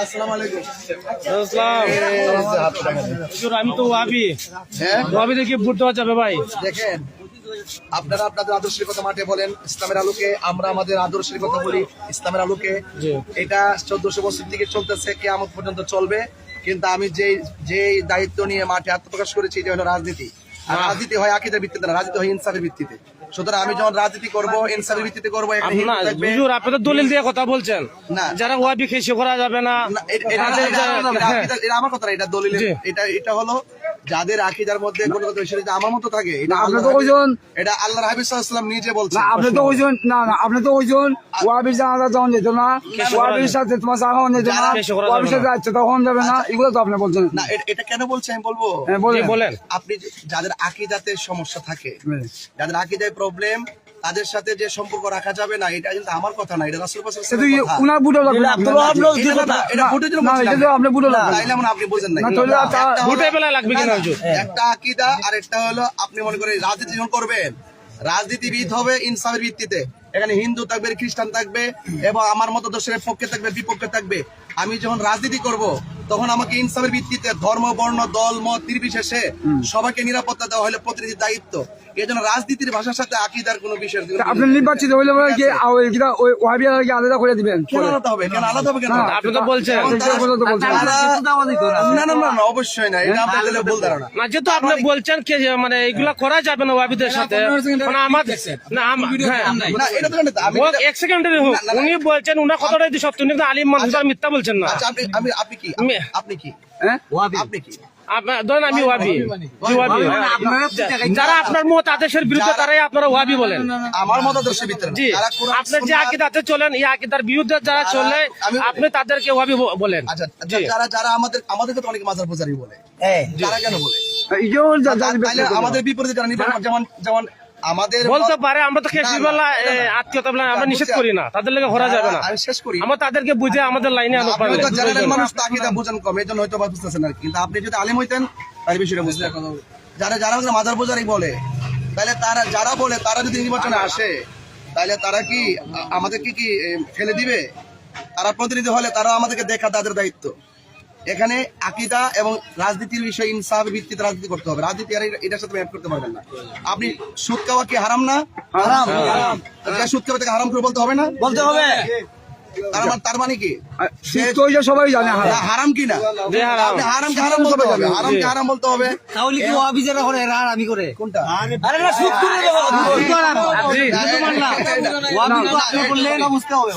আসসালামু আলাইকুম। আমি তো ওয়াবি ওয়াবি দেখি ভোট দেওয়া যাবে ভাই। দেখেন, আপনারা আপনাদের আদর্শের কথা মাঠে বলেন, ইসলামের আলোকে আমরা আমাদের আদর্শের কথা বলি। ইসলামের আলোকে এটা 1400 বছর থেকে চলতেছে, কিয়ামত পর্যন্ত চলবে। কিন্তু আমি যে দায়িত্ব নিয়ে মাঠে আত্মপ্রকাশ করেছি, এটা হলো রাজনীতি। আর রাজনীতি হয় আকীদার ভিত্তিতে না, রাজনীতি হয় ইনসাফের ভিত্তিতে। সুতরাং আমি যখন রাজনীতি করব, ইনসাফের ভিত্তিতে করবো। আপনি তো দলিল দিয়ে কথা বলছেন না, যারা ওয়াবি খেসে করা যাবে না। এটা আমার কথা না, এটা দলিল। এটা হলো যাদের আকীদার মধ্যে কোনো কথা যদি আমার মতো থাকে, এটা আল্লাহর হাবিব সাল্লাল্লাহু আলাইহি ওয়াসাল্লাম নিজে বলছেন। আপনি তো ওইজন না, আপনি তো ওইজন ওয়াবির জানাজা যখন যেত না, ওয়াবির সাথে তোমার সাহায্য যেত না, ওয়াবির সাথে যাচ্ছে তখন যাবে না, এগুলো তো আপনি বলছেন না। এটা কেন বলছেন আমি বলবো। বলেন। আপনি যাদের আকীদাতে সমস্যা থাকে, যাদের আকীদায় প্রবলেম, তাদের সাথে যে সম্পর্ক রাখা যাবে না, এটা কিন্তু আমার কথা না, এটা রাসূল পাক সাল্লাল্লাহু আলাইহি ওয়াসাল্লাম উনার বুড়ো লাগবে। এটা বুটের জন্য বলছেন, এটা আপনি বুড়ো লাগবে, তাইলে মনে আপনি বুঝেন না। বুটে বেলা লাগবে কিনা হুজুর? একটা আকীদা আর একটা হলো আপনি মনে করেন রাজনীতি যখন করবেন, রাজনীতিবিদ হবে ইনসাফের ভিত্তিতে। এখানে হিন্দু থাকবে, খ্রিস্টান থাকবে, এবং আমার মতো দর্শনের পক্ষে থাকবে, বিপক্ষে থাকবে। আমি যখন রাজনীতি করব, তখন আমাকে ইনসাফের ভিত্তিতে ধর্ম, বর্ণ, দল, মত নির্বিশেষে সবাইকে নিরাপত্তা দেওয়া হলো প্রতিনিধির দায়িত্ব। এই জন্য রাজনীতির ভাষার সাথে আকীদার কোনো বিষয় আপনি নির্বাচিত হইলে আলাদা করে দিবেন। কেন আলাদা হবে? কেন আলাদা হবে? কেন আপনি তো বলছেন না না না, অবশ্যই না, এটা আপনাদের ভুল ধারণা। না, যেহেতু আপনি বলছেন মানে এগুলা করা যাবে না ওয়াবিদের সাথে, মানে আমাদের না, এটা তো আমি এক সেকেন্ডের হোক, উনি বলছেন উনার কথাটাই সত্য, উনি আলিম মানুষ, মিথ্যা বলছেন না। আচ্ছা, আপনি কি? আপনি কি? আপনি কি? ধরেন আমি ওয়াবি। যারা আপনার মত আদেশের বিরুদ্ধে, তারাই আপনারা ওয়াবি বলেন। আমার মত আদর্শের ভিতরে জি, আপনার যে আকীদাতে চলেন, এই আকীদার বিরুদ্ধে যারা চলে, আপনি তাদেরকে ওয়াবি বলেন। আচ্ছা, যারা আমাদেরকে তো অনেক মাজার পূজারি বলে, তারা কেন বলে? আমাদের বিপরীতে যারা নিবেন, যেমন আমাদের বলতে পারে, আমরা তো খেসির বেলা আত্মীয়তা আমরা নিষেধ করি না, তাদের লেগে করা যাবে না। আমি শেষ করি, আমরা তাদেরকে বুঝে আমাদের লাইনে আনো পারলে। মানুষ তো আকীদা বুঝেন কম, এই জন্য হয়তো বুঝতেছেন না। কিন্তু আপনি যদি আলিম হইতেন, তাহলে বিষয়টা বুঝতেন। যারা মাজার পূজারি বলে, তাহলে তারা যারা বলে, তারা যদি নির্বাচনে আসে, তাহলে তারা কি আমাদেরকে কি ফেলে দিবে? তারা প্রতিনিধি হলে তারা আমাদেরকে দেখা তাদের দায়িত্ব। এখানে আকীদা এবং রাজনীতির বিষয়, ইনসাফের ভিত্তিতে রাজনীতি করতে হবে। রাজনীতি আর এটার সাথে অ্যাড করতে পারবেন না। আপনি সুদ খাওয়া কি হারাম না? হারাম। সুদ খাওয়া থেকে হারাম করে বলতে হবে না? বলতে হবে। তার মানে কি সবাই জানে হারাম কি না? আপনি হারাম কি হারাম বলতে হবে, হারাম কি হারাম বলতে হবে। তাহলে কি ওয়াবি যারা করে এরা হারামি করে কোনটা? আরে না, সুদ করে দেবো, ওয়াবি তো আপনি বললেন বুঝতে হবে।